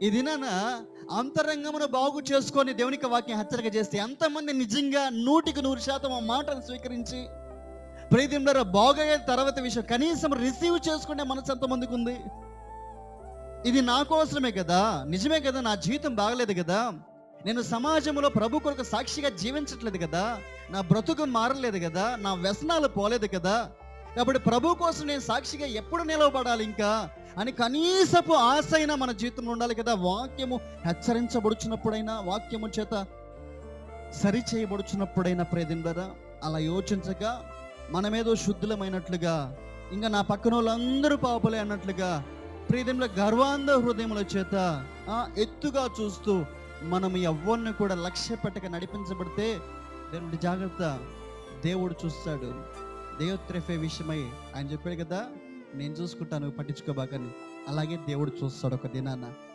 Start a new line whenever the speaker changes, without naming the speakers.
ఈ దినాన అంతరంగమును బాగు చేసుకొని దేవునికి వాక్యం హెచ్చరిక చేస్తే ఎంతమంది నిజంగా 100% ఆ మాటను స్వీకరించి ప్రీతిందర బాగయ్యే తర్వాత విషయం కనీసం రిసీవ్ చేసుకునే మనసు ఎంతమందికి ఉంది? ఇది నా కోసమే కదా, నిజమే కదా, నా జీవితం బాగలేదు కదా, నేను సమాజంలో ప్రభు కొరకు సాక్షిగా జీవించట్లేదు కదా, నా బ్రతుకు మారలేదు కదా, నా వ్యసనాలు పోలేదు కదా, కాబట్టి ప్రభు కోసం నేను సాక్షిగా ఎప్పుడు నిలవబడాలి ఇంకా అని కనీసపు ఆశ అయినా మన జీవితంలో ఉండాలి కదా. వాక్యము హెచ్చరించబడుచున్నప్పుడైనా, వాక్యము చేత సరి చేయబడుచున్నప్పుడైనా ప్రేదిండరా అలా యోచించక మనమేదో శుద్ధులమైనట్లుగా, ఇంకా నా పక్కన వాళ్ళందరూ పాపలే అన్నట్లుగా ప్రియదేముల గర్వాంధ హృదయముల చేత ఎత్తుగా చూస్తూ మనం ఎవ్వరిని కూడా లక్ష్య పెట్టక నడిపించబడితే దేవుడి జాగ్రత్త, దేవుడు చూస్తాడు. దేవుడు త్రెఫే విషయమై ఆయన చెప్పాడు కదా, నేను చూసుకుంటాను పట్టించుకోబాకని. అలాగే దేవుడు చూస్తాడు ఒక దినాన.